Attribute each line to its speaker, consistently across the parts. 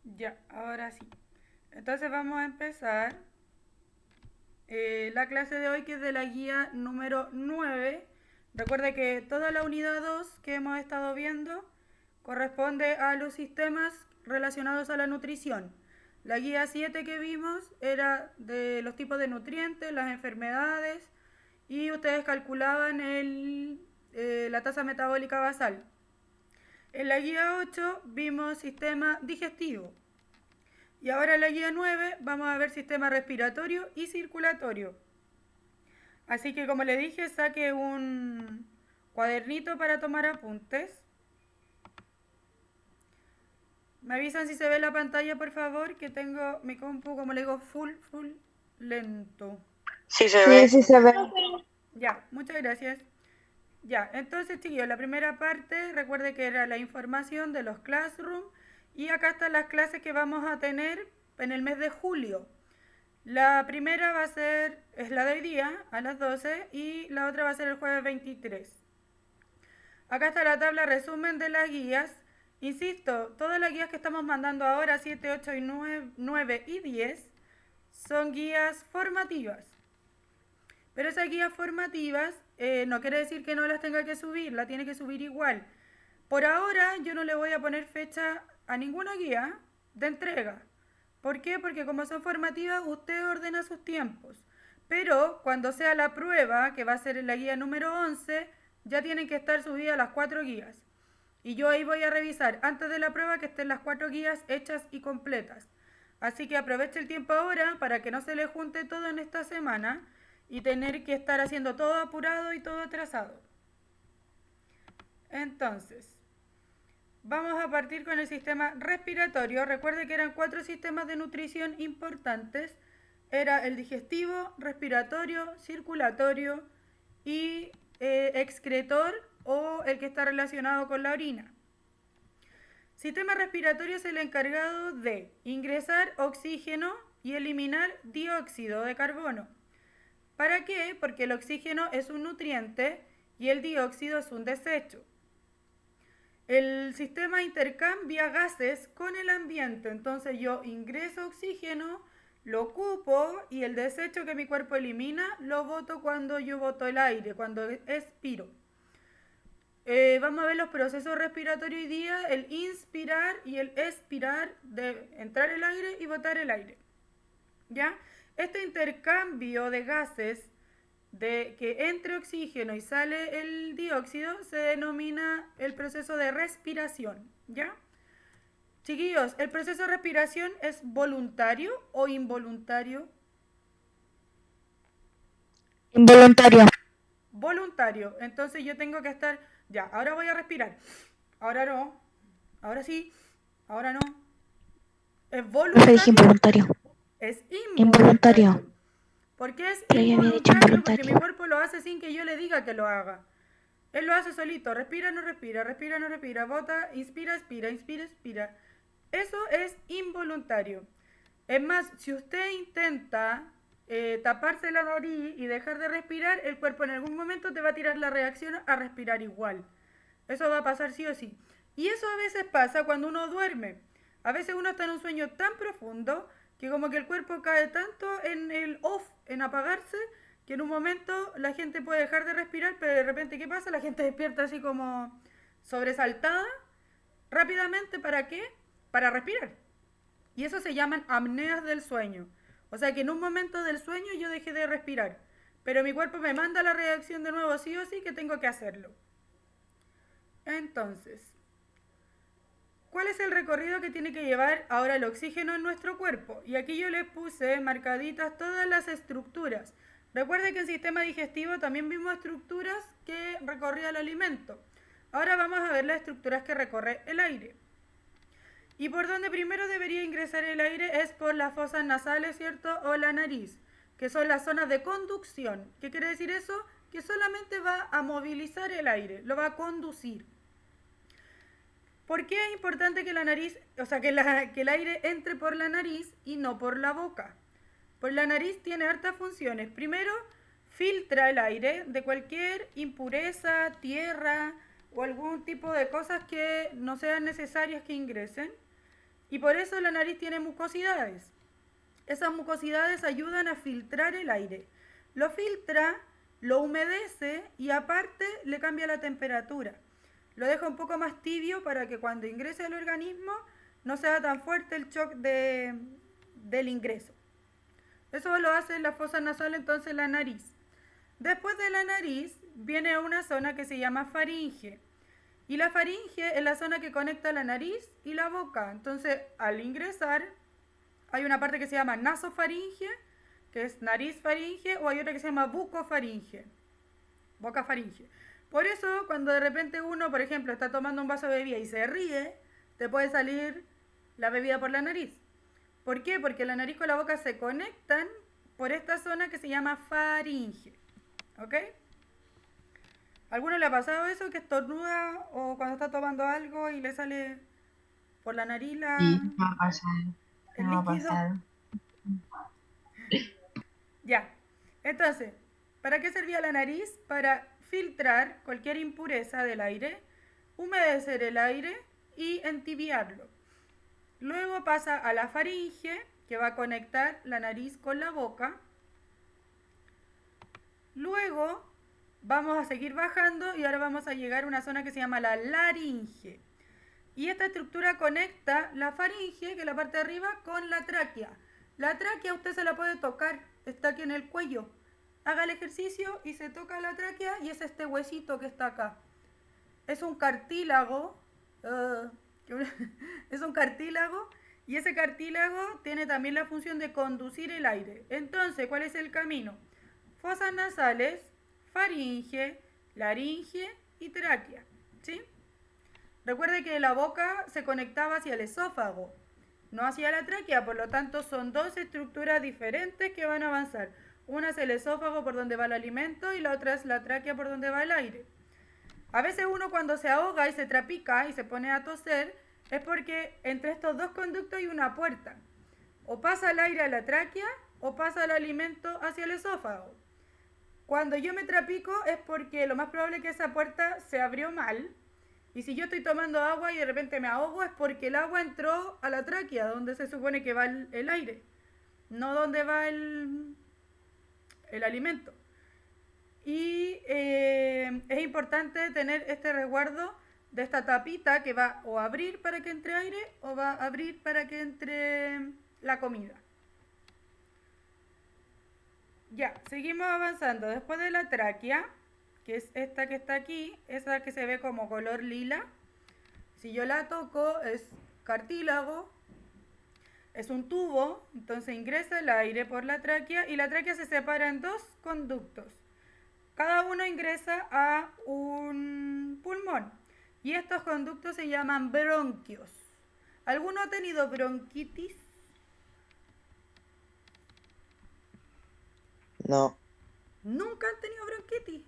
Speaker 1: Ya, ahora sí. Entonces vamos a empezar la clase de hoy, que es de la guía número 9. Recuerda que toda la unidad 2 que hemos estado viendo corresponde a los sistemas relacionados a la nutrición. La guía 7 que vimos era de los tipos de nutrientes, las enfermedades, y ustedes calculaban la tasa metabólica basal. En la guía 8 vimos sistema digestivo. Y ahora en la guía 9 vamos a ver sistema respiratorio y circulatorio. Así que como le dije, saque un cuadernito para tomar apuntes. Me avisan si se ve la pantalla, por favor, que tengo mi compu, como le digo, full lento.
Speaker 2: Sí se
Speaker 3: Sí,
Speaker 2: ve.
Speaker 3: sí se ve.
Speaker 1: Ya, muchas gracias. Ya, entonces chiquillos, la primera parte, recuerde que era la información de los classroom, y acá están las clases que vamos a tener en el mes de julio. La primera es la de hoy día, a las 12, y la otra va a ser el jueves 23. Acá está la tabla resumen de las guías. Insisto, todas las guías que estamos mandando ahora, 7, 8 y 9 y 10, son guías formativas. Pero esas guías formativas no quiere decir que no las tenga que subir, la tiene que subir igual. Por ahora yo no le voy a poner fecha a ninguna guía de entrega. ¿Por qué? Porque como son formativas, usted ordena sus tiempos. Pero cuando sea la prueba, que va a ser en la guía número 11, ya tienen que estar subidas las 4 guías. Y yo ahí voy a revisar antes de la prueba que estén las 4 guías hechas y completas. Así que aproveche el tiempo ahora para que no se le junte todo en esta semana y tener que estar haciendo todo apurado y todo atrasado. Entonces, vamos a partir con el sistema respiratorio. Recuerde que eran 4 sistemas de nutrición importantes. Era el digestivo, respiratorio, circulatorio y excretor, o el que está relacionado con la orina. Sistema respiratorio es el encargado de ingresar oxígeno y eliminar dióxido de carbono. ¿Para qué? Porque el oxígeno es un nutriente y el dióxido es un desecho. El sistema intercambia gases con el ambiente, entonces yo ingreso oxígeno, lo ocupo, y el desecho que mi cuerpo elimina lo boto cuando yo boto el aire, cuando expiro. Vamos a ver los procesos respiratorios hoy día: el inspirar y el expirar, de entrar el aire y botar el aire. ¿Ya? Este intercambio de gases, de que entre oxígeno y sale el dióxido, se denomina el proceso de respiración. ¿Ya? Chiquillos, ¿el proceso de respiración es voluntario o involuntario?
Speaker 3: Involuntario.
Speaker 1: Voluntario. Entonces yo tengo que estar, ya, ahora voy a respirar. Ahora no. Ahora sí. Ahora no. ¿Es
Speaker 3: Profe, dije
Speaker 1: voluntario?
Speaker 3: involuntario.
Speaker 1: Es
Speaker 3: Involuntario.
Speaker 1: involuntario. ¿Por qué es
Speaker 3: Pero ya había dicho
Speaker 1: involuntario? Porque mi
Speaker 3: involuntario.
Speaker 1: cuerpo lo hace sin que yo le diga que lo haga. Él lo hace solito. Respira, no respira. Respira, no respira. Bota, inspira, expira. Inspira, expira. Eso es involuntario. Es más, si usted intenta taparse la nariz y dejar de respirar, el cuerpo en algún momento te va a tirar la reacción a respirar igual. Eso va a pasar sí o sí. Y eso a veces pasa cuando uno duerme. A veces uno está en un sueño tan profundo que como que el cuerpo cae tanto en el off, en apagarse, que en un momento la gente puede dejar de respirar, pero de repente, ¿qué pasa? La gente despierta así como sobresaltada rápidamente. ¿Para qué? Para respirar. Y eso se llaman apneas del sueño. O sea que en un momento del sueño yo dejé de respirar, pero mi cuerpo me manda la reacción de nuevo sí o sí, que tengo que hacerlo. Entonces, ¿cuál es el recorrido que tiene que llevar ahora el oxígeno en nuestro cuerpo? Y aquí yo les puse marcaditas todas las estructuras. Recuerde que en sistema digestivo también vimos estructuras que recorría el alimento. Ahora vamos a ver las estructuras que recorre el aire. Y por donde primero debería ingresar el aire es por las fosas nasales, ¿cierto? O la nariz, que son las zonas de conducción. ¿Qué quiere decir eso? Que solamente va a movilizar el aire, lo va a conducir. ¿Por qué es importante que la nariz, o sea, que el aire entre por la nariz y no por la boca? Pues la nariz tiene hartas funciones. Primero, filtra el aire de cualquier impureza, tierra o algún tipo de cosas que no sean necesarias que ingresen. Y por eso la nariz tiene mucosidades. Esas mucosidades ayudan a filtrar el aire. Lo filtra, lo humedece y aparte le cambia la temperatura. Lo deja un poco más tibio para que cuando ingrese al organismo no sea tan fuerte el shock del ingreso. Eso lo hace en la fosa nasal, entonces la nariz. Después de la nariz viene una zona que se llama faringe. Y la faringe es la zona que conecta la nariz y la boca. Entonces, al ingresar, hay una parte que se llama nasofaringe, que es nariz faringe, o hay otra que se llama bucofaringe, boca faringe. Por eso, cuando de repente uno, por ejemplo, está tomando un vaso de bebida y se ríe, te puede salir la bebida por la nariz. ¿Por qué? Porque la nariz con la boca se conectan por esta zona que se llama faringe. ¿Ok? ¿A alguno le ha pasado eso, que estornuda o cuando está tomando algo y le sale por la nariz
Speaker 2: Sí, me ha pasado.
Speaker 1: el
Speaker 2: Me ha
Speaker 1: líquido?
Speaker 2: pasado.
Speaker 1: Ya. Entonces, ¿para qué servía la nariz? Para filtrar cualquier impureza del aire, humedecer el aire y entibiarlo. Luego pasa a la faringe, que va a conectar la nariz con la boca. Luego vamos a seguir bajando y ahora vamos a llegar a una zona que se llama la laringe. Y esta estructura conecta la faringe, que es la parte de arriba, con la tráquea. La tráquea usted se la puede tocar, está aquí en el cuello. Haga el ejercicio y se toca la tráquea y es este huesito que está acá. Es un cartílago, es un cartílago y ese cartílago tiene también la función de conducir el aire. Entonces, ¿cuál es el camino? Fosas nasales, faringe, laringe y tráquea, ¿sí? Recuerde que la boca se conectaba hacia el esófago, no hacia la tráquea, por lo tanto son dos estructuras diferentes que van a avanzar. Una es el esófago por donde va el alimento y la otra es la tráquea por donde va el aire. A veces uno cuando se ahoga y se trapica y se pone a toser es porque entre estos dos conductos hay una puerta. O pasa el aire a la tráquea o pasa el alimento hacia el esófago. Cuando yo me trapico es porque lo más probable es que esa puerta se abrió mal. Y si yo estoy tomando agua y de repente me ahogo es porque el agua entró a la tráquea, donde se supone que va el aire, no donde va el alimento. Y es importante tener este resguardo de esta tapita que va o a abrir para que entre aire o va a abrir para que entre la comida. Ya, seguimos avanzando. Después de la tráquea, que es esta que está aquí, esa que se ve como color lila, si yo la toco es cartílago, es un tubo, entonces ingresa el aire por la tráquea y la tráquea se separa en dos conductos. Cada uno ingresa a un pulmón y estos conductos se llaman bronquios. ¿Alguno ha tenido bronquitis?
Speaker 4: No,
Speaker 1: ¿Nunca han tenido bronquitis?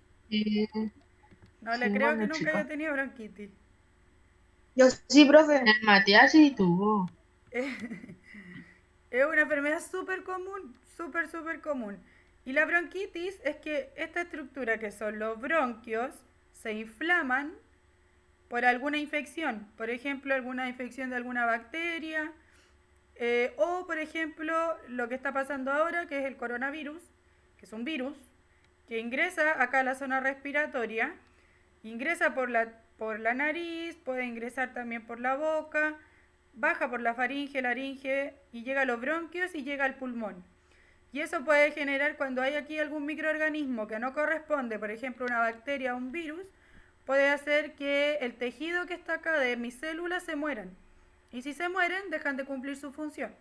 Speaker 1: No
Speaker 2: Sí,
Speaker 1: le creo que
Speaker 2: cuando
Speaker 1: nunca
Speaker 2: chica.
Speaker 1: haya tenido bronquitis.
Speaker 4: yo sí, profe.
Speaker 2: El Matías sí tuvo.
Speaker 1: Es una enfermedad súper común, súper común. Y la bronquitis es que esta estructura que son los bronquios se inflaman por alguna infección. Por ejemplo, alguna infección de alguna bacteria. O, por ejemplo, lo que está pasando ahora, que es el coronavirus, que es un virus, que ingresa acá a la zona respiratoria, ingresa por la nariz, puede ingresar también por la boca, baja por la faringe, laringe y llega a los bronquios y llega al pulmón. Y eso puede generar, cuando hay aquí algún microorganismo que no corresponde, por ejemplo una bacteria o un virus, puede hacer que el tejido que está acá de mis células se mueran. Y si se mueren, dejan de cumplir su función.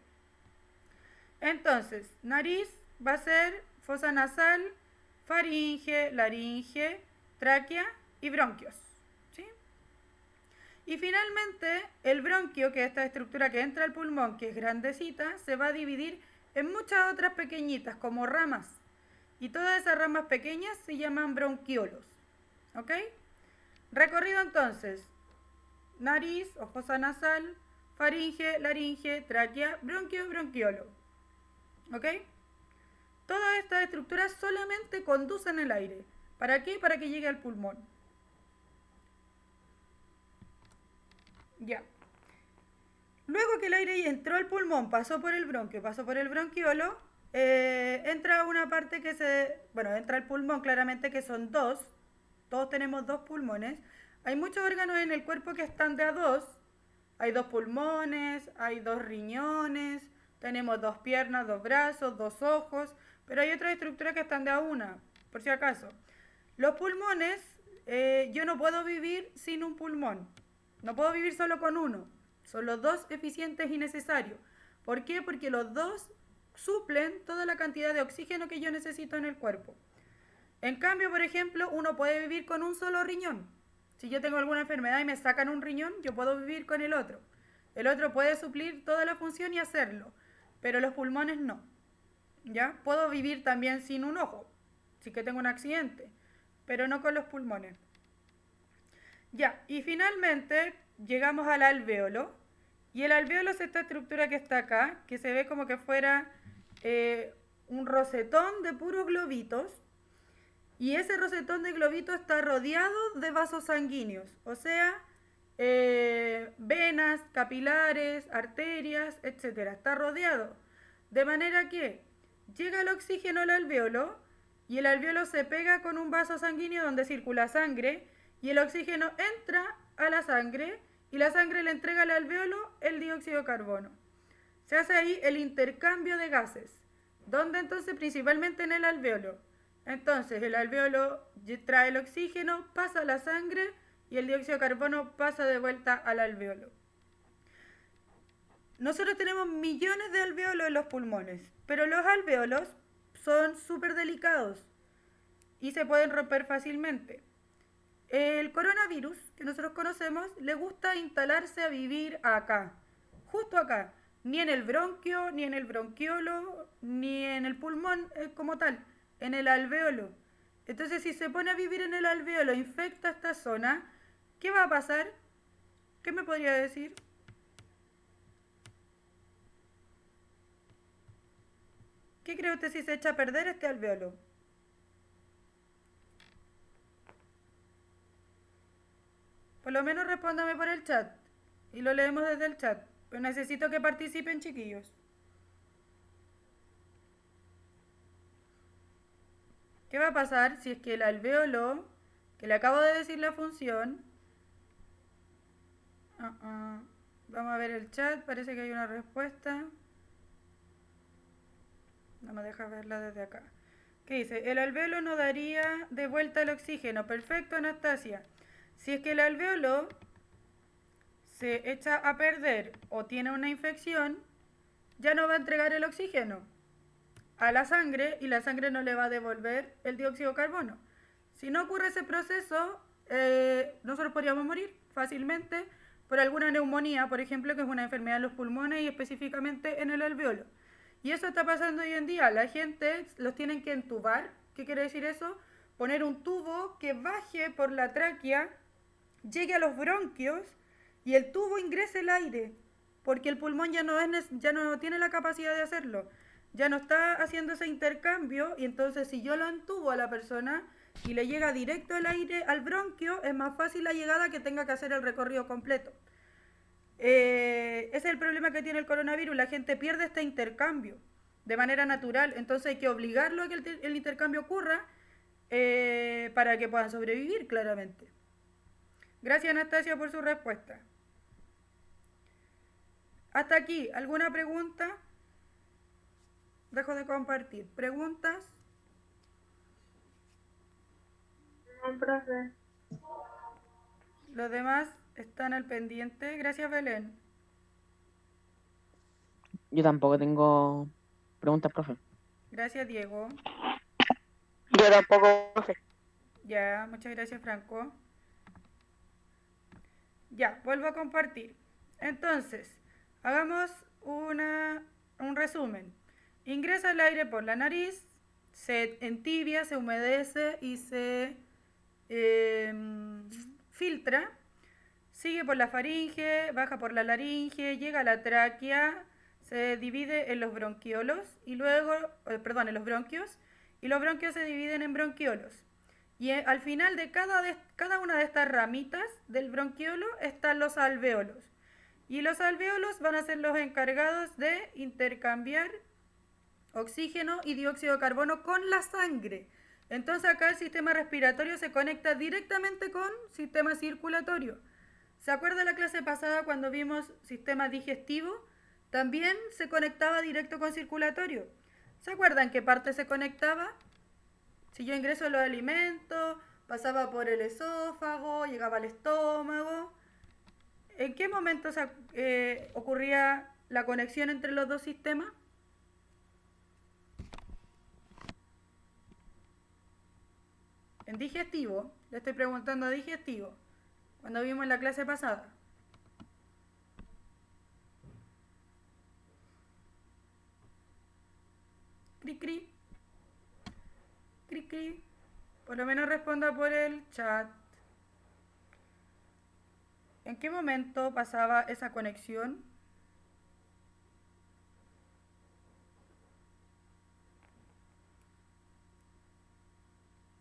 Speaker 1: Entonces, nariz va a ser fosa nasal, faringe, laringe, tráquea y bronquios. ¿Sí? Y finalmente, el bronquio, que es esta estructura que entra al pulmón, que es grandecita, se va a dividir en muchas otras pequeñitas, como ramas. Y todas esas ramas pequeñas se llaman bronquiolos. ¿Ok? Recorrido entonces, nariz o fosa nasal, faringe, laringe, tráquea, bronquio, bronquiolo. ¿Ok? Todas estas estructuras solamente conducen el aire. ¿Para qué? Para que llegue al pulmón. Ya. Luego que el aire entró al pulmón, pasó por el bronquio, pasó por el bronquiolo, entra una parte que entra al pulmón claramente, que son dos. Todos tenemos dos pulmones. Hay muchos órganos en el cuerpo que están de a dos. Hay dos pulmones, hay dos riñones, tenemos dos piernas, dos brazos, dos ojos, pero hay otras estructuras que están de a una, por si acaso. Los pulmones, yo no puedo vivir sin un pulmón. No puedo vivir solo con uno. Son los dos eficientes y necesarios. ¿Por qué? Porque los dos suplen toda la cantidad de oxígeno que yo necesito en el cuerpo. En cambio, por ejemplo, uno puede vivir con un solo riñón. Si yo tengo alguna enfermedad y me sacan un riñón, yo puedo vivir con el otro. El otro puede suplir toda la función y hacerlo, pero los pulmones no. ¿Ya? Puedo vivir también sin un ojo, si que tengo un accidente, pero no con los pulmones. Ya, y finalmente llegamos al alvéolo. Y el alvéolo es esta estructura que está acá, que se ve como que fuera un rosetón de puros globitos. Y ese rosetón de globitos está rodeado de vasos sanguíneos, o sea, venas, capilares, arterias, etc. Está rodeado. De manera que llega el oxígeno al alvéolo y el alvéolo se pega con un vaso sanguíneo donde circula sangre y el oxígeno entra a la sangre y la sangre le entrega al alvéolo el dióxido de carbono. Se hace ahí el intercambio de gases. ¿Dónde entonces? Principalmente en el alvéolo. Entonces el alvéolo trae el oxígeno, pasa a la sangre y el dióxido de carbono pasa de vuelta al alvéolo. Nosotros tenemos millones de alvéolos en los pulmones, pero los alvéolos son súper delicados y se pueden romper fácilmente. El coronavirus que nosotros conocemos le gusta instalarse a vivir acá, justo acá, ni en el bronquio, ni en el bronquiolo, ni en el pulmón como tal, en el alvéolo. Entonces, si se pone a vivir en el alvéolo, infecta esta zona, ¿qué va a pasar? ¿Qué me podría decir? ¿Qué cree usted si se echa a perder este alvéolo? Por lo menos respóndame por el chat y lo leemos desde el chat. Pero necesito que participen, chiquillos. ¿Qué va a pasar si es que el alvéolo, que le acabo de decir la función... Vamos a ver el chat, parece que hay una respuesta. No me deja verla desde acá. ¿Qué dice? El alvéolo no daría de vuelta el oxígeno. Perfecto, Anastasia. Si es que el alvéolo se echa a perder o tiene una infección, ya no va a entregar el oxígeno a la sangre y la sangre no le va a devolver el dióxido de carbono. Si no ocurre ese proceso, nosotros podríamos morir fácilmente por alguna neumonía, por ejemplo, que es una enfermedad en los pulmones y específicamente en el alvéolo. Y eso está pasando hoy en día. La gente los tienen que entubar. ¿Qué quiere decir eso? Poner un tubo que baje por la tráquea, llegue a los bronquios y el tubo ingrese el aire, porque el pulmón ya no tiene la capacidad de hacerlo. Ya no está haciendo ese intercambio y entonces si yo lo entubo a la persona y le llega directo el aire al bronquio, es más fácil la llegada que tenga que hacer el recorrido completo. Ese es el problema que tiene el coronavirus, la gente pierde este intercambio de manera natural, entonces hay que obligarlo a que el intercambio ocurra para que puedan sobrevivir claramente. Gracias, Anastasia, por su respuesta. Hasta aquí, ¿alguna pregunta? Dejo de compartir. ¿Preguntas?
Speaker 4: No, profe.
Speaker 1: Los demás están al pendiente. Gracias, Belén.
Speaker 5: Yo tampoco tengo preguntas, profe.
Speaker 1: Gracias, Diego.
Speaker 2: Yo tampoco, profe.
Speaker 1: Ya, muchas gracias, Franco. Ya, vuelvo a compartir. Entonces, hagamos un resumen. Ingresa el aire por la nariz, se entibia, se humedece y se filtra. Sigue por la faringe, baja por la laringe, llega a la tráquea, se divide en los bronquiolos y luego, en los bronquios, y los bronquios se dividen en bronquiolos. Y al final de cada una de estas ramitas del bronquiolo están los alvéolos. Y los alvéolos van a ser los encargados de intercambiar oxígeno y dióxido de carbono con la sangre. Entonces acá el sistema respiratorio se conecta directamente con sistema circulatorio. ¿Se acuerda de la clase pasada cuando vimos sistema digestivo? También se conectaba directo con circulatorio. ¿Se acuerdan qué parte se conectaba? Si yo ingreso los alimentos, pasaba por el esófago, llegaba al estómago. ¿En qué momento ocurría la conexión entre los dos sistemas? En digestivo, le estoy preguntando a digestivo, cuando vimos en la clase pasada. Cri, cri. Cri, cri. Por lo menos responda por el chat. ¿En qué momento pasaba esa conexión?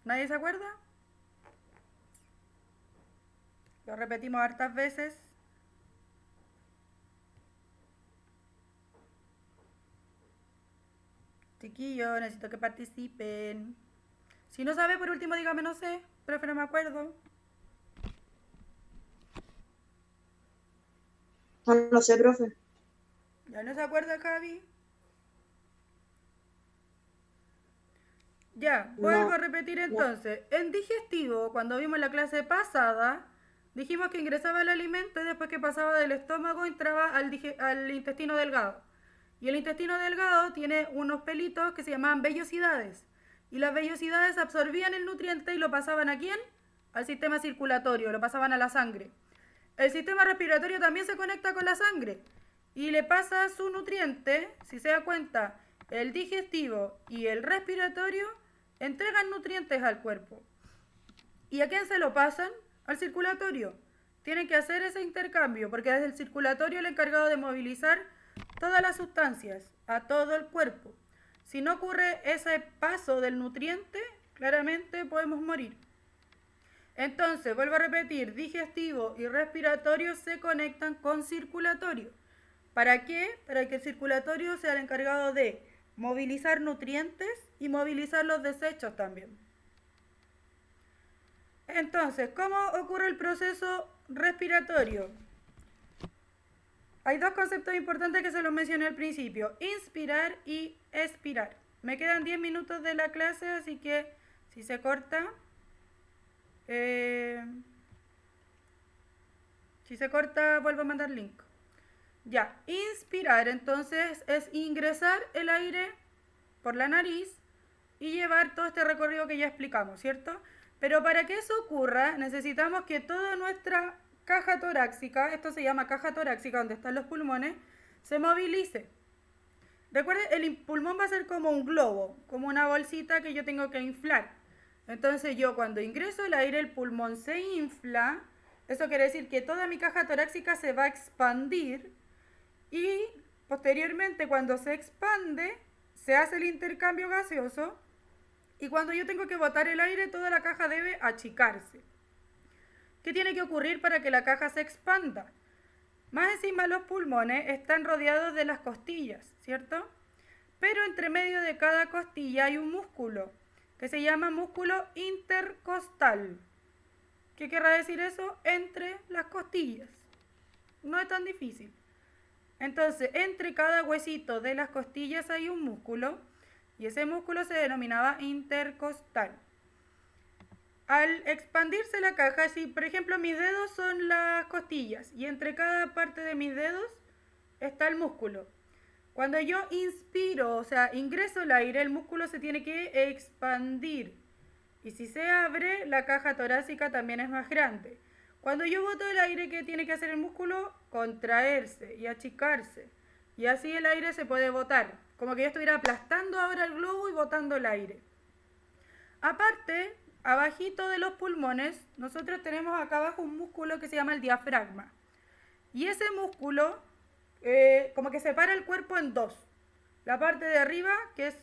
Speaker 1: ¿Nadie se acuerda? Lo repetimos hartas veces. Chiquillos, necesito que participen. Si no sabe, por último dígame no sé, profe, no me acuerdo.
Speaker 4: No sé, profe.
Speaker 1: ¿Ya no se acuerda, Javi? Ya, vuelvo a repetir entonces. En digestivo, cuando vimos la clase pasada, dijimos que ingresaba el alimento y después que pasaba del estómago entraba al intestino delgado. Y el intestino delgado tiene unos pelitos que se llamaban vellosidades. Y las vellosidades absorbían el nutriente y lo pasaban ¿a quién? Al sistema circulatorio, lo pasaban a la sangre. El sistema respiratorio también se conecta con la sangre y le pasa su nutriente, si se da cuenta, el digestivo y el respiratorio entregan nutrientes al cuerpo. ¿Y a quién se lo pasan? Al circulatorio. Tienen que hacer ese intercambio porque es el circulatorio el encargado de movilizar todas las sustancias a todo el cuerpo. Si no ocurre ese paso del nutriente, claramente podemos morir. Entonces, vuelvo a repetir, digestivo y respiratorio se conectan con circulatorio. ¿Para qué? Para que el circulatorio sea el encargado de movilizar nutrientes y movilizar los desechos también. Entonces, ¿cómo ocurre el proceso respiratorio? Hay dos conceptos importantes que se los mencioné al principio, inspirar y expirar. Me quedan 10 minutos de la clase, así que si se corta, vuelvo a mandar link. Ya, inspirar entonces es ingresar el aire por la nariz y llevar todo este recorrido que ya explicamos, ¿cierto? Pero para que eso ocurra necesitamos que toda nuestra caja torácica, esto se llama caja torácica donde están los pulmones, se movilice. Recuerden, el pulmón va a ser como un globo, como una bolsita que yo tengo que inflar. Entonces yo cuando ingreso el aire, el pulmón se infla, eso quiere decir que toda mi caja torácica se va a expandir y posteriormente cuando se expande, se hace el intercambio gaseoso y cuando yo tengo que botar el aire, toda la caja debe achicarse. ¿Qué tiene que ocurrir para que la caja se expanda? Más encima los pulmones están rodeados de las costillas, ¿cierto? Pero entre medio de cada costilla hay un músculo que se llama músculo intercostal. ¿Qué querrá decir eso? Entre las costillas. No es tan difícil. Entonces, entre cada huesito de las costillas hay un músculo y ese músculo se denominaba intercostal. Al expandirse la caja, si por ejemplo mis dedos son las costillas y entre cada parte de mis dedos está el músculo. Cuando yo inspiro, o sea, ingreso el aire, el músculo se tiene que expandir. Y si se abre, la caja torácica también es más grande. Cuando yo boto el aire, ¿qué tiene que hacer el músculo? Contraerse y achicarse. Y así el aire se puede botar. Como que yo estuviera aplastando ahora el globo y botando el aire. Aparte, abajito de los pulmones, nosotros tenemos acá abajo un músculo que se llama el diafragma. Y ese músculo como que separa el cuerpo en dos. La parte de arriba, que es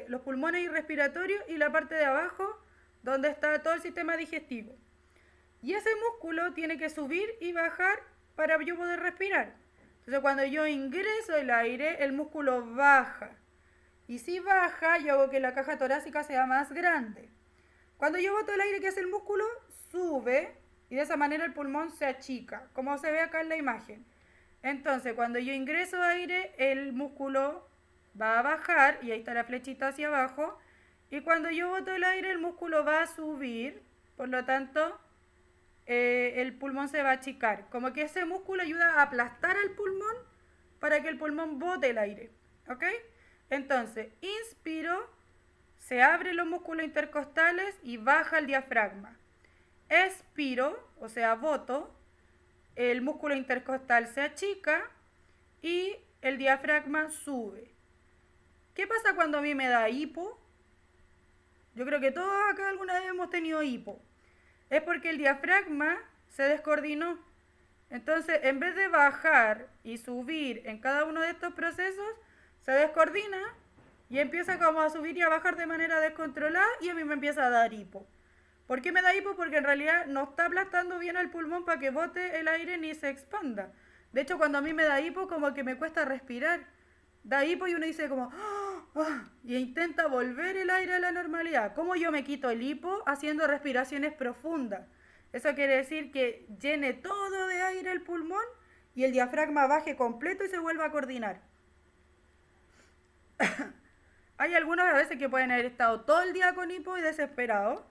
Speaker 1: los pulmones y respiratorios, y la parte de abajo, donde está todo el sistema digestivo. Y ese músculo tiene que subir y bajar para yo poder respirar. Entonces cuando yo ingreso el aire, el músculo baja. Y si baja, yo hago que la caja torácica sea más grande. Cuando yo boto el aire, ¿qué hace el músculo? Sube y de esa manera el pulmón se achica, como se ve acá en la imagen. Entonces, cuando yo ingreso aire, el músculo va a bajar y ahí está la flechita hacia abajo. Y cuando yo boto el aire, el músculo va a subir, por lo tanto, el pulmón se va a achicar. Como que ese músculo ayuda a aplastar al pulmón para que el pulmón bote el aire. ¿Ok? Entonces, inspiro, se abren los músculos intercostales y baja el diafragma. Expiro, o sea, boto, el músculo intercostal se achica y el diafragma sube. ¿Qué pasa cuando a mí me da hipo? Yo creo que todos acá alguna vez hemos tenido hipo. Es porque el diafragma se descoordinó. Entonces, en vez de bajar y subir en cada uno de estos procesos, se descoordina y empieza como a subir y a bajar de manera descontrolada y a mí me empieza a dar hipo. ¿Por qué me da hipo? Porque en realidad no está aplastando bien al pulmón para que bote el aire ni se expanda. De hecho, cuando a mí me da hipo, como que me cuesta respirar. Da hipo y uno dice como... y intenta volver el aire a la normalidad. ¿Cómo yo me quito el hipo? Haciendo respiraciones profundas. Eso quiere decir que llene todo de aire el pulmón y el diafragma baje completo y se vuelva a coordinar. Hay algunas veces que pueden haber estado todo el día con hipo y desesperados.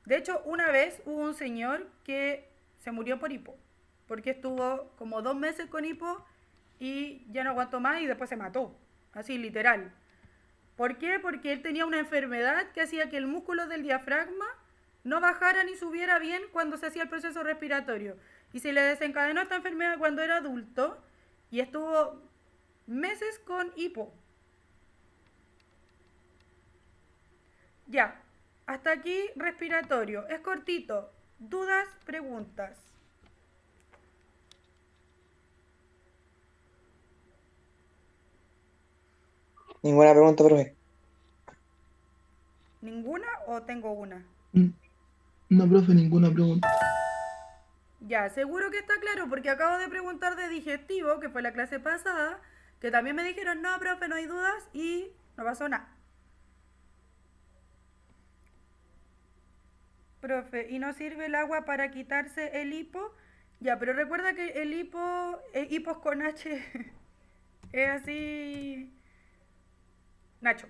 Speaker 1: De hecho, una vez hubo un señor que se murió por hipo, porque estuvo como 2 meses con hipo y ya no aguantó más y después se mató, así literal. ¿Por qué? Porque él tenía una enfermedad que hacía que el músculo del diafragma no bajara ni subiera bien cuando se hacía el proceso respiratorio. Y se le desencadenó esta enfermedad cuando era adulto y estuvo meses con hipo. Ya, hasta aquí respiratorio. Es cortito. ¿Dudas? Preguntas.
Speaker 2: Ninguna pregunta, profe.
Speaker 1: ¿Ninguna o tengo una?
Speaker 6: No, profe, ninguna pregunta.
Speaker 1: Ya, seguro que está claro porque acabo de preguntar de digestivo, que fue la clase pasada, que también me dijeron, no, profe, no hay dudas y no pasó nada. Profe, ¿y no sirve el agua para quitarse el hipo? Ya, pero recuerda que el hipo, hipos con H, es así... Nacho.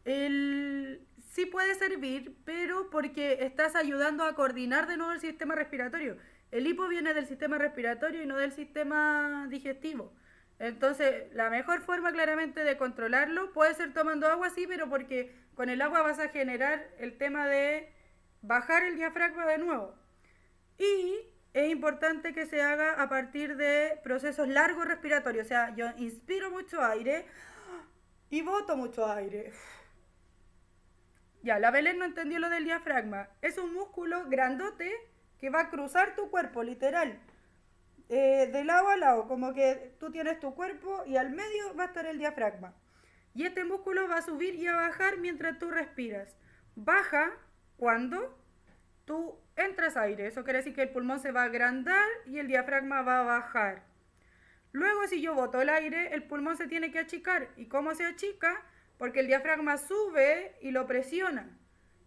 Speaker 1: Sí puede servir, pero porque estás ayudando a coordinar de nuevo el sistema respiratorio. El hipo viene del sistema respiratorio y no del sistema digestivo. Entonces, la mejor forma claramente de controlarlo puede ser tomando agua, sí, pero porque con el agua vas a generar el tema de bajar el diafragma de nuevo. Y es importante que se haga a partir de procesos largos respiratorios. O sea, yo inspiro mucho aire y boto mucho aire. Ya, la Belén no entendió lo del diafragma. Es un músculo grandote que va a cruzar tu cuerpo, literal. De lado a lado, como que tú tienes tu cuerpo y al medio va a estar el diafragma. Y este músculo va a subir y a bajar mientras tú respiras. Baja cuando tú entras aire. Eso quiere decir que el pulmón se va a agrandar y el diafragma va a bajar. Luego, si yo boto el aire, el pulmón se tiene que achicar. ¿Y cómo se achica? Porque el diafragma sube y lo presiona.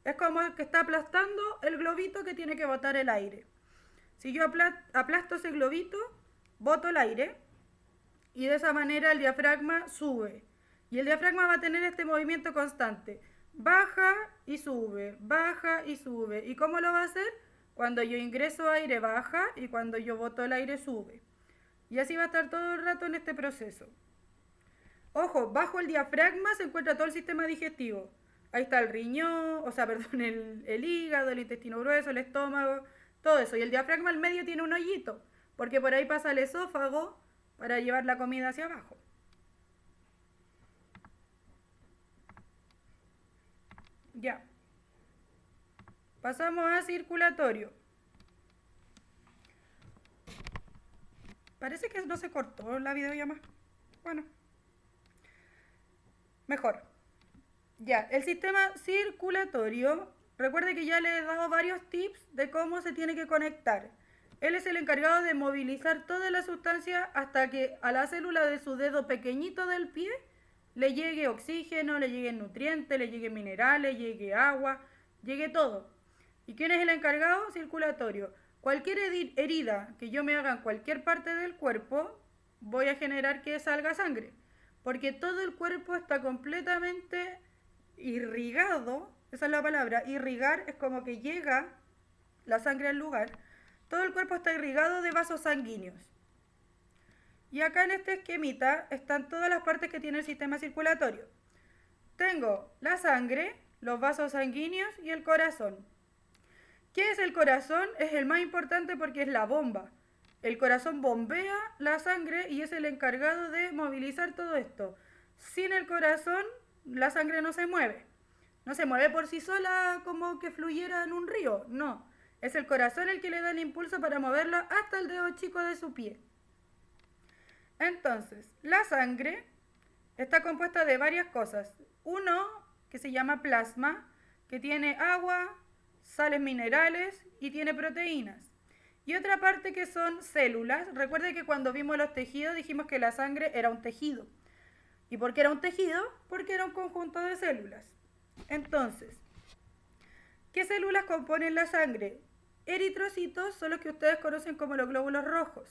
Speaker 1: Es como que está aplastando el globito que tiene que botar el aire. Si yo aplasto ese globito, boto el aire y de esa manera el diafragma sube. Y el diafragma va a tener este movimiento constante. Baja y sube, baja y sube. ¿Y cómo lo va a hacer? Cuando yo ingreso aire baja y cuando yo boto el aire sube. Y así va a estar todo el rato en este proceso. Ojo, bajo el diafragma se encuentra todo el sistema digestivo. Ahí está el riñón, el hígado, el intestino grueso, el estómago, todo eso. Y el diafragma al medio tiene un hoyito, porque por ahí pasa el esófago para llevar la comida hacia abajo. Ya. Pasamos a circulatorio. Parece que no se cortó la videollamada. Bueno. Mejor. Ya, el sistema circulatorio, recuerde que ya le he dado varios tips de cómo se tiene que conectar. él es el encargado de movilizar toda la sustancia hasta que a la célula de su dedo pequeñito del pie le llegue oxígeno, le llegue nutrientes, le llegue minerales, llegue agua, llegue todo. ¿Y quién es el encargado? Circulatorio. Cualquier herida que yo me haga en cualquier parte del cuerpo, voy a generar que salga sangre. Porque todo el cuerpo está completamente irrigado, esa es la palabra, irrigar es como que llega la sangre al lugar. Todo el cuerpo está irrigado de vasos sanguíneos. Y acá en este esquemita están todas las partes que tiene el sistema circulatorio. Tengo la sangre, los vasos sanguíneos y el corazón. ¿Qué es el corazón? Es el más importante porque es la bomba. El corazón bombea la sangre y es el encargado de movilizar todo esto. Sin el corazón, la sangre no se mueve. No se mueve por sí sola como que fluyera en un río, no. Es el corazón el que le da el impulso para moverlo hasta el dedo chico de su pie. Entonces, la sangre está compuesta de varias cosas. Uno, que se llama plasma, que tiene agua, sales minerales y tiene proteínas. Y otra parte que son células. Recuerde que cuando vimos los tejidos dijimos que la sangre era un tejido. ¿Y por qué era un tejido? Porque era un conjunto de células. Entonces, ¿qué células componen la sangre? Eritrocitos son los que ustedes conocen como los glóbulos rojos.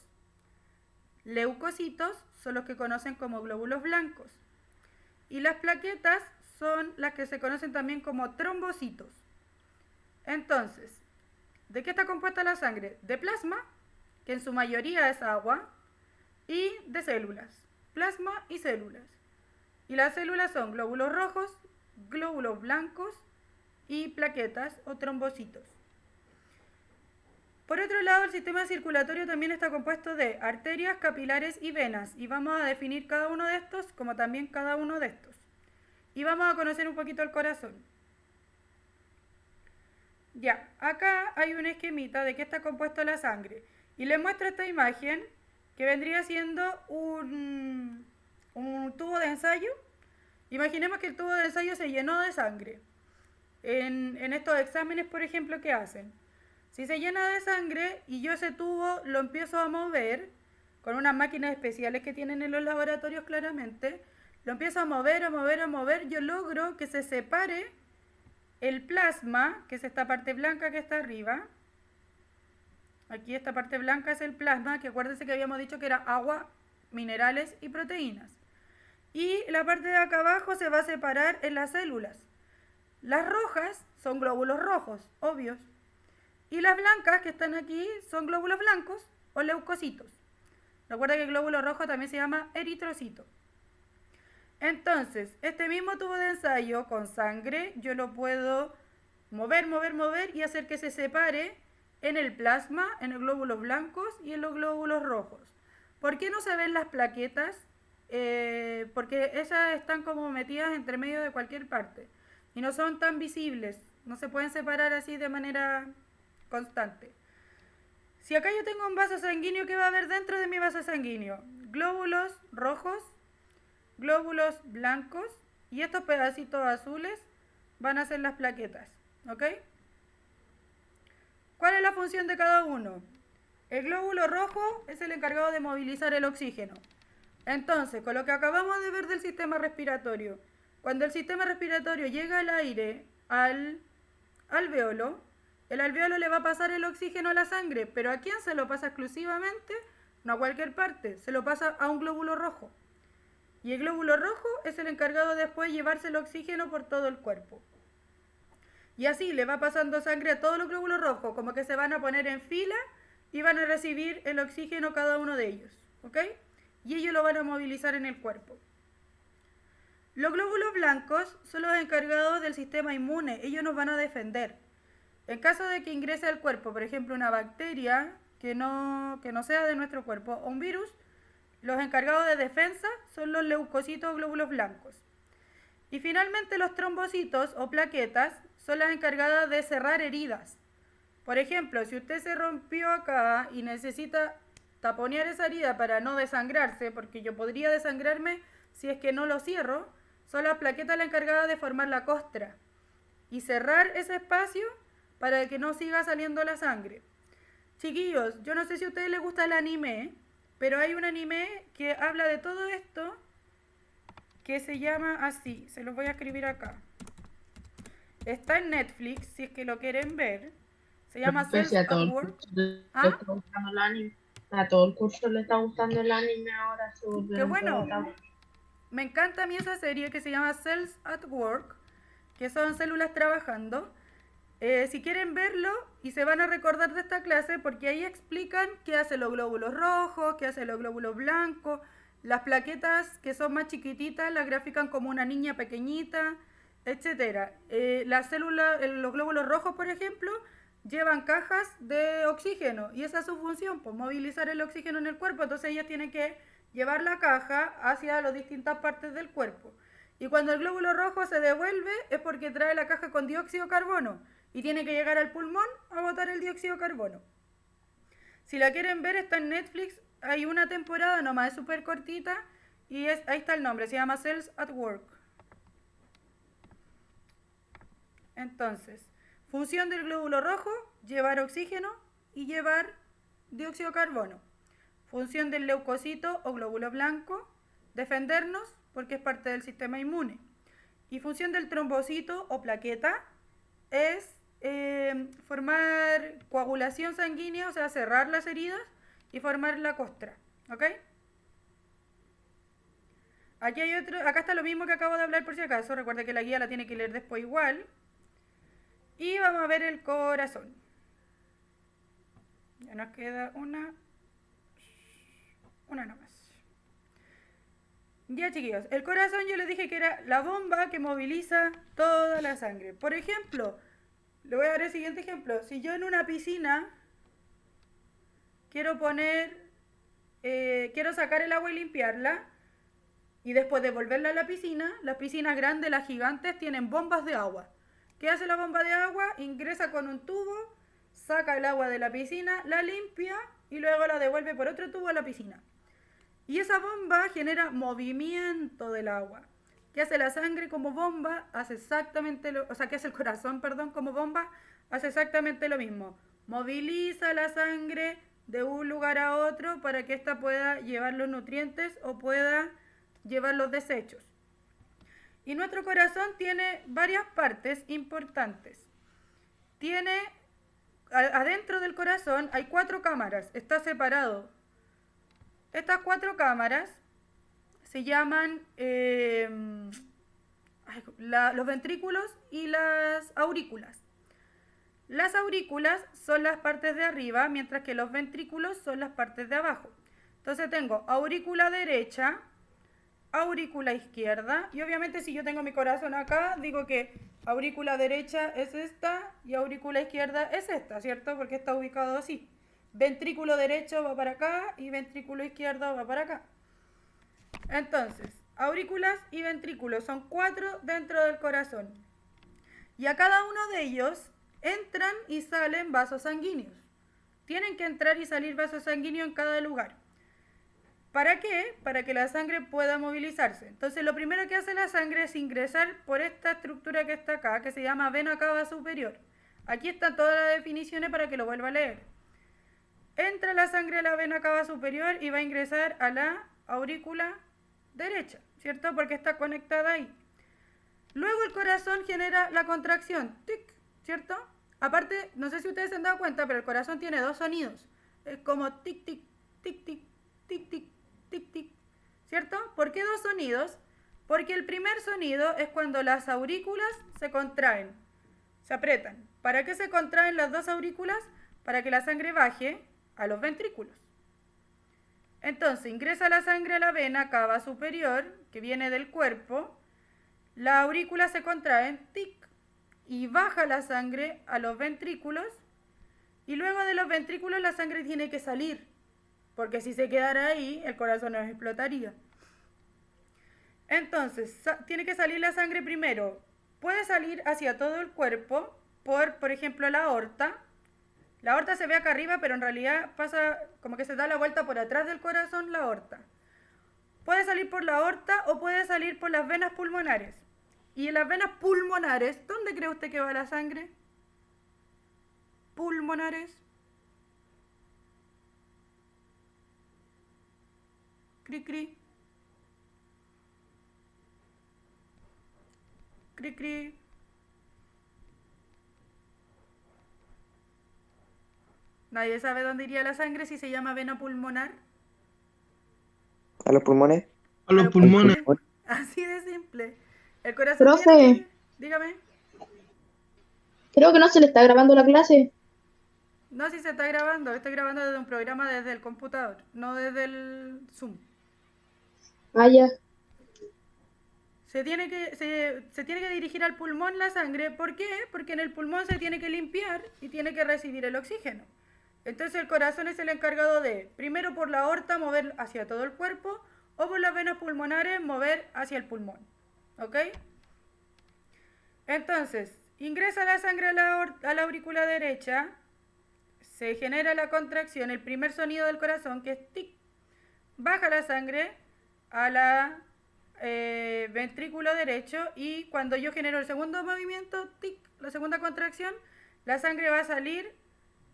Speaker 1: Leucocitos son los que conocen como glóbulos blancos. Y las plaquetas son las que se conocen también como trombocitos. Entonces, ¿de qué está compuesta la sangre? De plasma, que en su mayoría es agua, y de células. Plasma y células. Y las células son glóbulos rojos, glóbulos blancos y plaquetas o trombocitos. Por otro lado, el sistema circulatorio también está compuesto de arterias, capilares y venas. Y vamos a definir cada uno de estos, como también cada uno de estos. Y vamos a conocer un poquito el corazón. Ya, acá hay un esquemita de qué está compuesto la sangre. Y les muestro esta imagen que vendría siendo un tubo de ensayo. Imaginemos que el tubo de ensayo se llenó de sangre. En estos exámenes, por ejemplo, ¿qué hacen? Si se llena de sangre y yo ese tubo lo empiezo a mover, con unas máquinas especiales que tienen en los laboratorios claramente, lo empiezo a mover, yo logro que se separe el plasma, que es esta parte blanca que está arriba. Aquí esta parte blanca es el plasma, que acuérdense que habíamos dicho que era agua, minerales y proteínas. Y la parte de acá abajo se va a separar en las células. Las rojas son glóbulos rojos, obvios. Y las blancas que están aquí son glóbulos blancos o leucocitos. Recuerda que el glóbulo rojo también se llama eritrocito. Entonces, este mismo tubo de ensayo con sangre yo lo puedo mover y hacer que se separe en el plasma, en los glóbulos blancos y en los glóbulos rojos. ¿Por qué no se ven las plaquetas? Porque esas están como metidas entre medio de cualquier parte y no son tan visibles, no se pueden separar así de manera constante. Si acá yo tengo un vaso sanguíneo, ¿qué va a haber dentro de mi vaso sanguíneo? Glóbulos rojos, glóbulos blancos y estos pedacitos azules van a ser las plaquetas, ¿ok? ¿Cuál es la función de cada uno? El glóbulo rojo es el encargado de movilizar el oxígeno. Entonces, con lo que acabamos de ver del sistema respiratorio, cuando el sistema respiratorio llega el aire al alvéolo, el alvéolo le va a pasar el oxígeno a la sangre, pero ¿a quién se lo pasa exclusivamente? No a cualquier parte, se lo pasa a un glóbulo rojo. Y el glóbulo rojo es el encargado después de llevarse el oxígeno por todo el cuerpo. Y así le va pasando sangre a todos los glóbulos rojos, como que se van a poner en fila y van a recibir el oxígeno cada uno de ellos, ¿ok? Y ellos lo van a movilizar en el cuerpo. Los glóbulos blancos son los encargados del sistema inmune, ellos nos van a defender. En caso de que ingrese al cuerpo, por ejemplo, una bacteria que no sea de nuestro cuerpo o un virus, los encargados de defensa son los leucocitos o glóbulos blancos. Y finalmente los trombocitos o plaquetas son las encargadas de cerrar heridas. Por ejemplo, si usted se rompió acá y necesita taponear esa herida para no desangrarse, porque yo podría desangrarme si es que no lo cierro, son las plaquetas las encargadas de formar la costra y cerrar ese espacio para que no siga saliendo la sangre. chiquillos, yo no sé si a ustedes les gusta el anime, pero hay un anime que habla de todo esto que se llama así, se los voy a escribir acá. Está en Netflix, si es que lo quieren ver. Se llama
Speaker 4: Profe,
Speaker 1: Cells
Speaker 4: si a
Speaker 1: at
Speaker 4: todo el
Speaker 1: Work.
Speaker 4: curso le
Speaker 1: ¿Ah?
Speaker 4: está gustando el anime. A todo el curso le está gustando el anime ahora. Se
Speaker 1: Qué
Speaker 4: volvieron
Speaker 1: bueno.
Speaker 4: todos locos.
Speaker 1: Me encanta a mí esa serie que se llama Cells at Work, que son células trabajando. Si quieren verlo y se van a recordar de esta clase, porque ahí explican qué hacen los glóbulos rojos, qué hacen los glóbulos blancos, las plaquetas que son más chiquititas las grafican como una niña pequeñita, etcétera. Las células, los glóbulos rojos, por ejemplo, llevan cajas de oxígeno y esa es su función, pues movilizar el oxígeno en el cuerpo, entonces ellas tienen que llevar la caja hacia las distintas partes del cuerpo. Y cuando el glóbulo rojo se devuelve es porque trae la caja con dióxido de carbono y tiene que llegar al pulmón a botar el dióxido de carbono. Si la quieren ver, está en Netflix, hay una temporada nomás, es súper cortita y ahí está el nombre, se llama Cells at Work. Entonces, función del glóbulo rojo, llevar oxígeno y llevar dióxido de carbono. Función del leucocito o glóbulo blanco, defendernos porque es parte del sistema inmune. Y función del trombocito o plaqueta es formar coagulación sanguínea, o sea, cerrar las heridas y formar la costra. ¿Ok? Aquí hay otro, acá está lo mismo que acabo de hablar por si acaso. Recuerda que la guía la tiene que leer después igual. Y vamos a ver el corazón. Ya nos queda una nomás. Ya, chiquillos, el corazón yo les dije que era la bomba que moviliza toda la sangre. Por ejemplo, le voy a dar el siguiente ejemplo. Si yo en una piscina quiero sacar el agua y limpiarla, y después devolverla a la piscina, las piscinas grandes, las gigantes, tienen bombas de agua. ¿Qué hace la bomba de agua? Ingresa con un tubo, saca el agua de la piscina, la limpia y luego la devuelve por otro tubo a la piscina. Y esa bomba genera movimiento del agua. ¿Qué hace la sangre como bomba? Hace exactamente ¿qué hace el corazón, perdón, como bomba? Hace exactamente lo mismo. Moviliza la sangre de un lugar a otro para que ésta pueda llevar los nutrientes o pueda llevar los desechos. Y nuestro corazón tiene varias partes importantes. Adentro del corazón hay 4 cámaras, está separado. Estas 4 cámaras se llaman los ventrículos y las aurículas. Las aurículas son las partes de arriba, mientras que los ventrículos son las partes de abajo. Entonces tengo aurícula derecha, aurícula izquierda, y obviamente si yo tengo mi corazón acá, digo que aurícula derecha es esta y aurícula izquierda es esta, ¿cierto? Porque está ubicado así. Ventrículo derecho va para acá y ventrículo izquierdo va para acá. Entonces, aurículas y ventrículos son 4 dentro del corazón. Y a cada uno de ellos entran y salen vasos sanguíneos. Tienen que entrar y salir vasos sanguíneos en cada lugar. ¿Para qué? Para que la sangre pueda movilizarse. Entonces, lo primero que hace la sangre es ingresar por esta estructura que está acá, que se llama vena cava superior. Aquí están todas las definiciones para que lo vuelva a leer. Entra la sangre a la vena cava superior y va a ingresar a la aurícula derecha, ¿cierto? Porque está conectada ahí. Luego el corazón genera la contracción, tic, ¿cierto? Aparte, no sé si ustedes se han dado cuenta, pero el corazón tiene 2 sonidos. Es como tic, tic, tic, tic, tic, tic, tic, tic, ¿cierto? ¿Por qué 2 sonidos? Porque el primer sonido es cuando las aurículas se contraen, se aprietan. ¿Para qué se contraen las 2 aurículas? Para que la sangre baje a los ventrículos. Entonces ingresa la sangre a la vena cava superior, que viene del cuerpo, las aurículas se contraen, tic, y baja la sangre a los ventrículos, y luego de los ventrículos la sangre tiene que salir, porque si se quedara ahí, el corazón nos explotaría. Entonces, tiene que salir la sangre primero. Puede salir hacia todo el cuerpo, por ejemplo, la aorta. La aorta se ve acá arriba, pero en realidad pasa como que se da la vuelta por atrás del corazón la aorta. Puede salir por la aorta o puede salir por las venas pulmonares. Y en las venas pulmonares, ¿dónde cree usted que va la sangre? Pulmonares. Cri, cri. Cri, cri. Nadie sabe dónde iría la sangre si se llama vena pulmonar.
Speaker 2: A los pulmones.
Speaker 6: A los
Speaker 1: los
Speaker 6: pulmones.
Speaker 1: Así de simple. El corazón
Speaker 7: Profe.
Speaker 1: tiene que... Dígame.
Speaker 7: Creo que no se le está grabando la clase.
Speaker 1: No, si se está grabando. Estoy grabando desde un programa desde el computador, no desde el Zoom.
Speaker 7: Ah, ya.
Speaker 1: Se tiene que dirigir al pulmón la sangre. ¿Por qué? Porque en el pulmón se tiene que limpiar y tiene que recibir el oxígeno. Entonces el corazón es el encargado de, primero por la aorta, mover hacia todo el cuerpo, o por las venas pulmonares, mover hacia el pulmón. ¿Ok? Entonces, ingresa la sangre a la aurícula derecha, se genera la contracción, el primer sonido del corazón, que es tic. Baja la sangre a la ventrículo derecho y cuando yo genero el segundo movimiento, tic, la segunda contracción, la sangre va a salir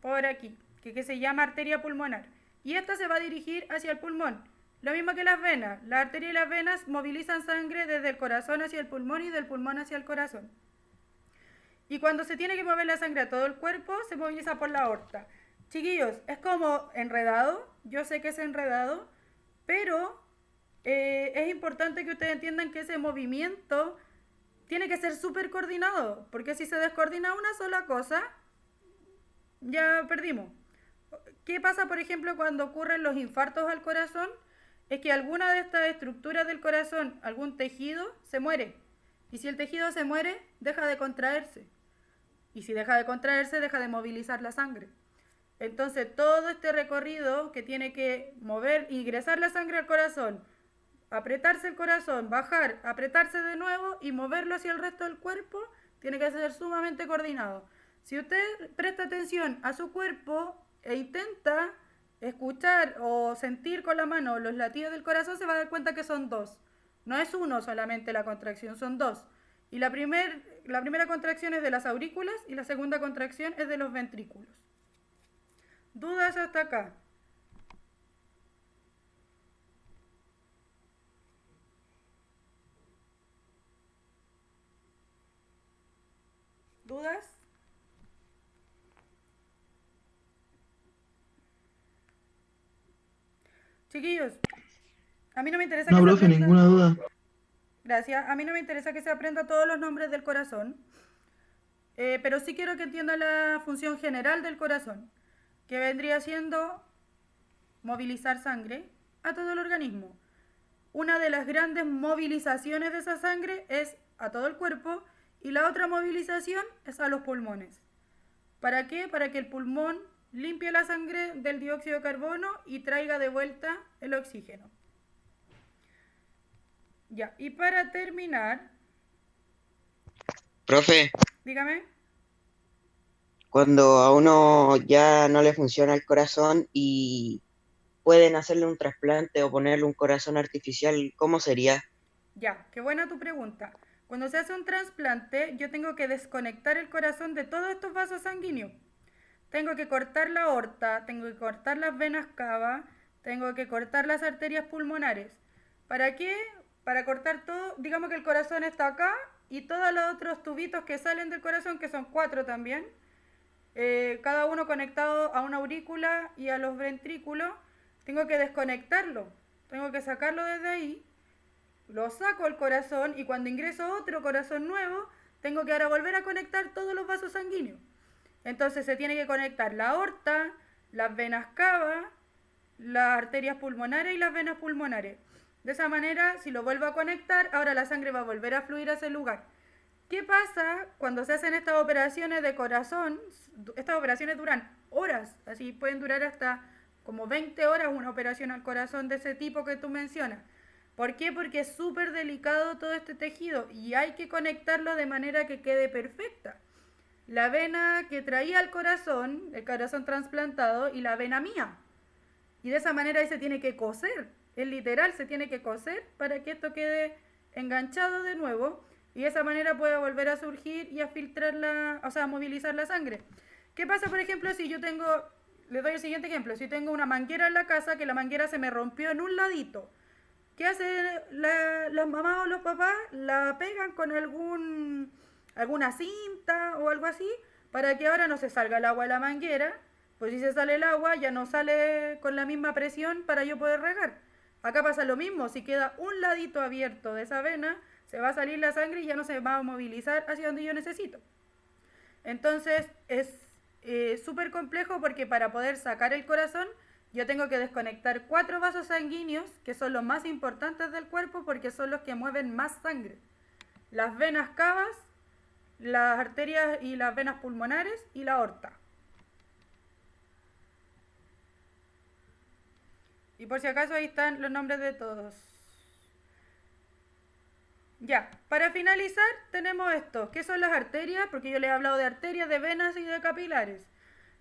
Speaker 1: por aquí, que se llama arteria pulmonar. Y esta se va a dirigir hacia el pulmón. Lo mismo que las venas. La arteria y las venas movilizan sangre desde el corazón hacia el pulmón y del pulmón hacia el corazón. Y cuando se tiene que mover la sangre a todo el cuerpo, se moviliza por la aorta. Chiquillos, es como enredado. Yo sé que es enredado, pero es importante que ustedes entiendan que ese movimiento tiene que ser súper coordinado, porque si se descoordina una sola cosa, ya perdimos. ¿Qué pasa, por ejemplo, cuando ocurren los infartos al corazón? Es que alguna de estas estructuras del corazón, algún tejido, se muere. Y si el tejido se muere, deja de contraerse. Y si deja de contraerse, deja de movilizar la sangre. Entonces, todo este recorrido que tiene que mover, ingresar la sangre al corazón, apretarse el corazón, bajar, apretarse de nuevo y moverlo hacia el resto del cuerpo, tiene que ser sumamente coordinado. Si usted presta atención a su cuerpo e intenta escuchar o sentir con la mano los latidos del corazón, se va a dar cuenta que son dos. No es uno solamente la contracción, son dos. Y la primera contracción es de las aurículas y la segunda contracción es de los ventrículos. ¿Dudas hasta acá? ¿Dudas? Chiquillos, a mí no me interesa
Speaker 6: No,
Speaker 1: que se
Speaker 6: profe,
Speaker 1: aprenda...
Speaker 6: ninguna duda.
Speaker 1: Gracias. A mí no me interesa que se aprenda todos los nombres del corazón, pero sí quiero que entienda la función general del corazón, que vendría siendo movilizar sangre a todo el organismo. Una de las grandes movilizaciones de esa sangre es a todo el cuerpo y la otra movilización es a los pulmones. ¿Para qué? Para que el pulmón limpie la sangre del dióxido de carbono y traiga de vuelta el oxígeno. Ya, y para terminar,
Speaker 2: Profe,
Speaker 1: dígame.
Speaker 2: cuando a uno ya no le funciona el corazón y pueden hacerle un trasplante o ponerle un corazón artificial, ¿cómo sería?
Speaker 1: Ya, qué buena tu pregunta. Cuando se hace un trasplante, yo tengo que desconectar el corazón de todos estos vasos sanguíneos. Tengo que cortar la aorta, tengo que cortar las venas cava, tengo que cortar las arterias pulmonares. ¿Para qué? Para cortar todo, digamos que el corazón está acá y todos los otros tubitos que salen del corazón, que son 4 también, cada uno conectado a una aurícula y a los ventrículos, tengo que desconectarlo, tengo que sacarlo desde ahí, lo saco el corazón y cuando ingreso otro corazón nuevo, tengo que ahora volver a conectar todos los vasos sanguíneos. Entonces se tiene que conectar la aorta, las venas cava, las arterias pulmonares y las venas pulmonares. De esa manera, si lo vuelvo a conectar, ahora la sangre va a volver a fluir a ese lugar. ¿Qué pasa cuando se hacen estas operaciones de corazón? Estas operaciones duran horas, así pueden durar hasta como 20 horas una operación al corazón de ese tipo que tú mencionas. ¿Por qué? Porque es súper delicado todo este tejido y hay que conectarlo de manera que quede perfecta. La vena que traía el corazón trasplantado y la vena mía. Y de esa manera ahí se tiene que coser, es literal, se tiene que coser para que esto quede enganchado de nuevo y de esa manera pueda volver a surgir y a filtrar a movilizar la sangre. ¿Qué pasa, por ejemplo, si les doy el siguiente ejemplo, si tengo una manguera en la casa que la manguera se me rompió en un ladito? ¿qué hace las mamás o los papás? La pegan con alguna cinta o algo así para que ahora no se salga el agua de la manguera. Pues si se sale el agua ya no sale con la misma presión para yo poder regar. Acá pasa lo mismo, si queda un ladito abierto de esa vena, se va a salir la sangre y ya no se va a movilizar hacia donde yo necesito. Entonces es súper complejo porque para poder sacar el corazón yo tengo que desconectar 4 vasos sanguíneos que son los más importantes del cuerpo porque son los que mueven más sangre. Las venas cavas, las arterias y las venas pulmonares y la aorta. Y por si acaso ahí están los nombres de todos. Ya, para finalizar tenemos esto. ¿Qué son las arterias? Porque yo les he hablado de arterias, de venas y de capilares.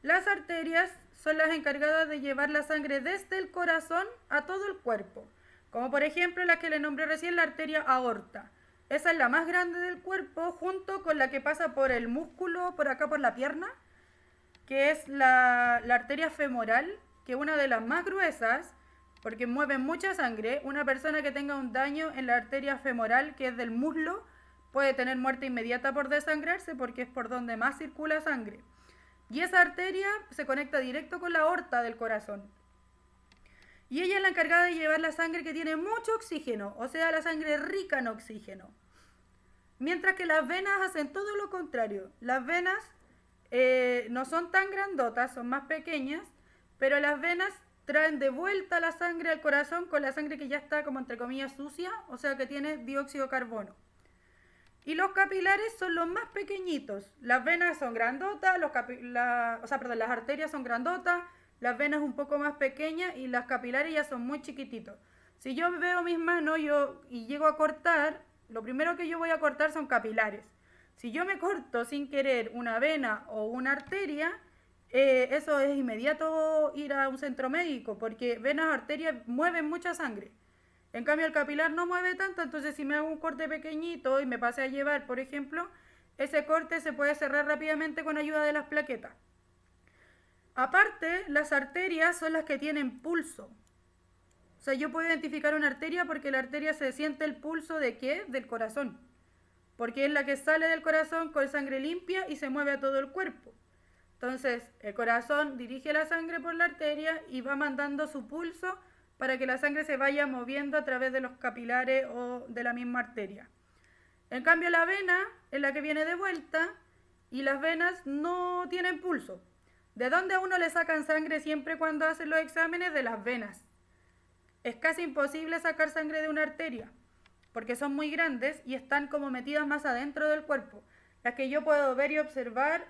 Speaker 1: Las arterias son las encargadas de llevar la sangre desde el corazón a todo el cuerpo. Como por ejemplo la que le nombré recién, la arteria aorta. Esa es la más grande del cuerpo junto con la que pasa por el músculo, por acá por la pierna, que es la arteria femoral, que es una de las más gruesas porque mueve mucha sangre. Una persona que tenga un daño en la arteria femoral, que es del muslo, puede tener muerte inmediata por desangrarse porque es por donde más circula sangre. Y esa arteria se conecta directo con la aorta del corazón. Y ella es la encargada de llevar la sangre que tiene mucho oxígeno, o sea, la sangre rica en oxígeno. Mientras que las venas hacen todo lo contrario. Las venas no son tan grandotas, son más pequeñas, pero las venas traen de vuelta la sangre al corazón con la sangre que ya está como entre comillas sucia, o sea que tiene dióxido de carbono. Y los capilares son los más pequeñitos. Las venas son grandotas, las arterias son grandotas, las venas un poco más pequeñas y las capilares ya son muy chiquititos. Si yo veo mis manos y llego a cortar, lo primero que yo voy a cortar son capilares. Si yo me corto sin querer una vena o una arteria, eso es inmediato ir a un centro médico, porque venas, arterias mueven mucha sangre. En cambio el capilar no mueve tanto, entonces si me hago un corte pequeñito y me pasé a llevar, por ejemplo, ese corte se puede cerrar rápidamente con ayuda de las plaquetas. Aparte, las arterias son las que tienen pulso. O sea, yo puedo identificar una arteria porque la arteria se siente el pulso ¿de qué? Del corazón. Porque es la que sale del corazón con sangre limpia y se mueve a todo el cuerpo. Entonces, el corazón dirige la sangre por la arteria y va mandando su pulso para que la sangre se vaya moviendo a través de los capilares o de la misma arteria. En cambio, la vena es la que viene de vuelta y las venas no tienen pulso. ¿De dónde a uno le sacan sangre siempre cuando hacen los exámenes? De las venas. Es casi imposible sacar sangre de una arteria porque son muy grandes y están como metidas más adentro del cuerpo. Las que yo puedo ver y observar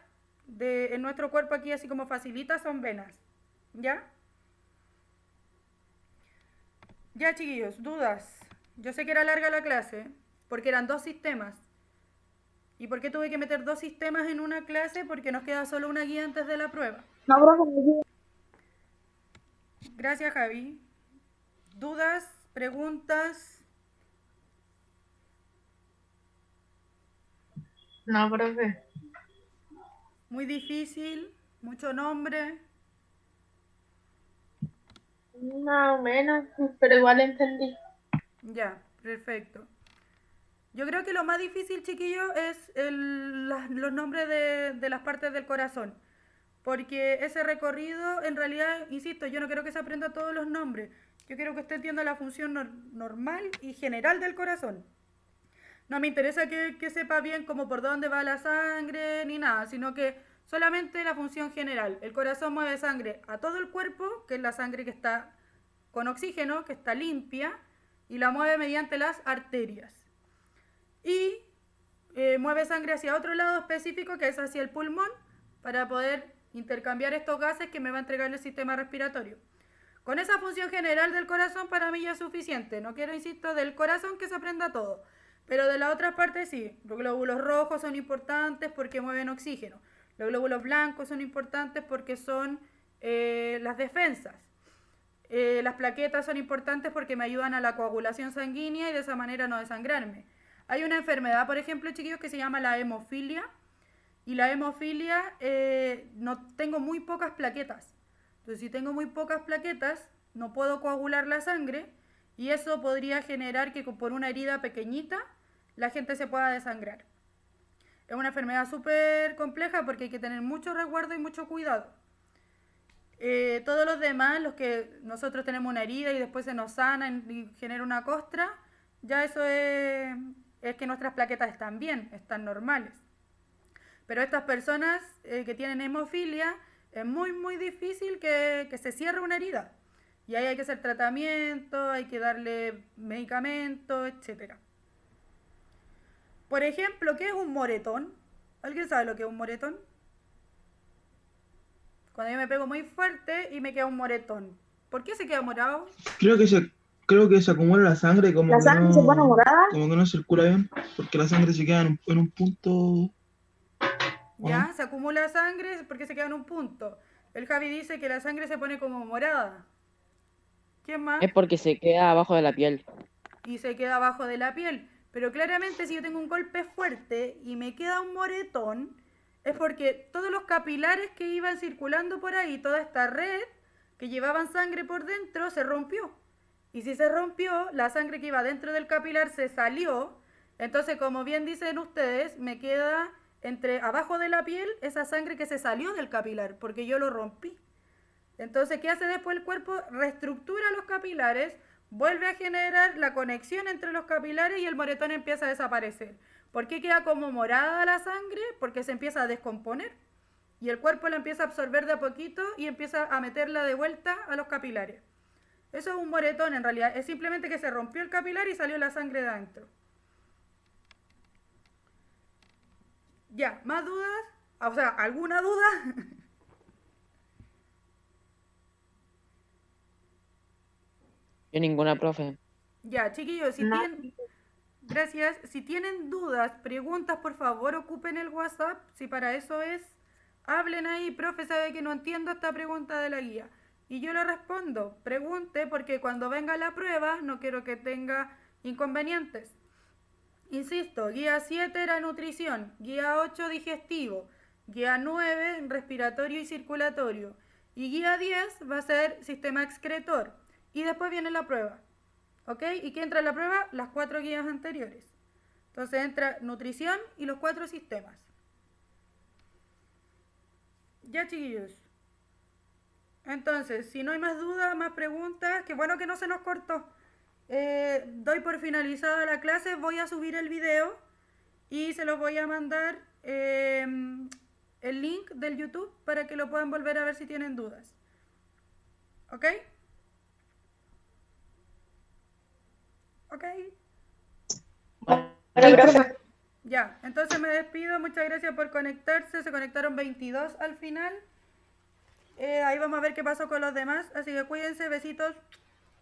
Speaker 1: en nuestro cuerpo aquí así como facilita son venas. ¿Ya? Ya, chiquillos, dudas. Yo sé que era larga la clase porque eran 2 sistemas. ¿Y por qué tuve que meter 2 sistemas en una clase? Porque nos queda solo una guía antes de la prueba.
Speaker 7: No, profe.
Speaker 1: Gracias, Javi. ¿Dudas? ¿Preguntas?
Speaker 4: No, profe.
Speaker 1: Muy difícil, mucho nombre.
Speaker 4: Más o menos, pero igual entendí.
Speaker 1: Ya, perfecto. Yo creo que lo más difícil, chiquillos, es los nombres de las partes del corazón. Porque ese recorrido, en realidad, insisto, yo no quiero que se aprenda todos los nombres. Yo quiero que usted entienda la función normal y general del corazón. No me interesa que sepa bien como por dónde va la sangre ni nada, sino que solamente la función general. El corazón mueve sangre a todo el cuerpo, que es la sangre que está con oxígeno, que está limpia, y la mueve mediante las arterias. Y mueve sangre hacia otro lado específico, que es hacia el pulmón, para poder intercambiar estos gases que me va a entregar el sistema respiratorio. Con esa función general del corazón para mí ya es suficiente. No quiero, insisto, del corazón que se aprenda todo. Pero de las otras partes sí. Los glóbulos rojos son importantes porque mueven oxígeno. Los glóbulos blancos son importantes porque son las defensas. Las plaquetas son importantes porque me ayudan a la coagulación sanguínea y de esa manera no desangrarme. Hay una enfermedad, por ejemplo, chiquillos, que se llama la hemofilia. Y la hemofilia, tengo muy pocas plaquetas. Entonces, si tengo muy pocas plaquetas, no puedo coagular la sangre Y eso podría generar que por una herida pequeñita la gente se pueda desangrar. Es una enfermedad súper compleja porque hay que tener mucho resguardo y mucho cuidado. Todos los demás, los que nosotros tenemos una herida y después se nos sana y genera una costra, ya eso es que nuestras plaquetas están bien, están normales. Pero estas personas que tienen hemofilia, es muy, muy difícil que se cierre una herida. Y ahí hay que hacer tratamiento, hay que darle medicamentos, etc. Por ejemplo, ¿qué es un moretón? ¿Alguien sabe lo que es un moretón? Cuando yo me pego muy fuerte y me queda un moretón. ¿Por qué se queda morado?
Speaker 6: Creo que se acumula la sangre como
Speaker 7: La
Speaker 6: que
Speaker 7: sangre se pone morada.
Speaker 6: como que no circula bien, porque la sangre se queda en un punto. ¿O
Speaker 1: Ya,
Speaker 6: no?
Speaker 1: se acumula sangre porque se queda en un punto. El Javi dice que la sangre se pone como morada. ¿Quién más?
Speaker 5: Es porque se queda abajo de la piel.
Speaker 1: Y se queda abajo de la piel. Pero claramente si yo tengo un golpe fuerte y me queda un moretón, es porque todos los capilares que iban circulando por ahí, toda esta red que llevaban sangre por dentro, se rompió. Y si se rompió, la sangre que iba dentro del capilar se salió. Entonces, como bien dicen ustedes, me queda entre abajo de la piel esa sangre que se salió del capilar, porque yo lo rompí. Entonces, ¿qué hace después el cuerpo? Reestructura los capilares, vuelve a generar la conexión entre los capilares y el moretón empieza a desaparecer. ¿Por qué queda como morada la sangre? Porque se empieza a descomponer y el cuerpo la empieza a absorber de a poquito y empieza a meterla de vuelta a los capilares. Eso es un moretón en realidad, es simplemente que se rompió el capilar y salió la sangre de adentro. Ya, ¿más dudas? O sea, ¿alguna duda?
Speaker 5: Yo ninguna, profe.
Speaker 1: Ya, chiquillos,
Speaker 4: No.
Speaker 1: gracias. Si tienen dudas, preguntas, por favor, ocupen el WhatsApp. Si para eso es, hablen ahí. Profe, sabe que no entiendo esta pregunta de la guía. Y yo le respondo, pregunte, porque cuando venga la prueba no quiero que tenga inconvenientes. Insisto, guía 7 era nutrición, guía 8 digestivo, guía 9 respiratorio y circulatorio. Y guía 10 va a ser sistema excretor. Y después viene la prueba. ¿Ok? ¿Y qué entra en la prueba? Las 4 guías anteriores. Entonces entra nutrición y los 4 sistemas. Ya, chiquillos. Entonces, si no hay más dudas, más preguntas, qué bueno que no se nos cortó. Doy por finalizada la clase, voy a subir el video y se los voy a mandar el link del YouTube para que lo puedan volver a ver si tienen dudas. ¿Ok? ¿Ok?
Speaker 7: Hola, profe.
Speaker 1: Ya, entonces me despido, muchas gracias por conectarse, se conectaron 22 al final. Ahí vamos a ver qué pasó con los demás, así que cuídense, besitos.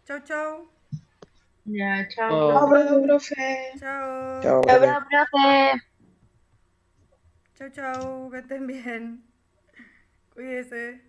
Speaker 1: Chau, chau.
Speaker 4: Ya, chao.
Speaker 5: Oh.
Speaker 7: Chao, profe.
Speaker 1: Chao.
Speaker 2: Chao,
Speaker 7: Chao,
Speaker 2: profe.
Speaker 7: profe.
Speaker 1: Chau, chau, que estén bien. Cuídense.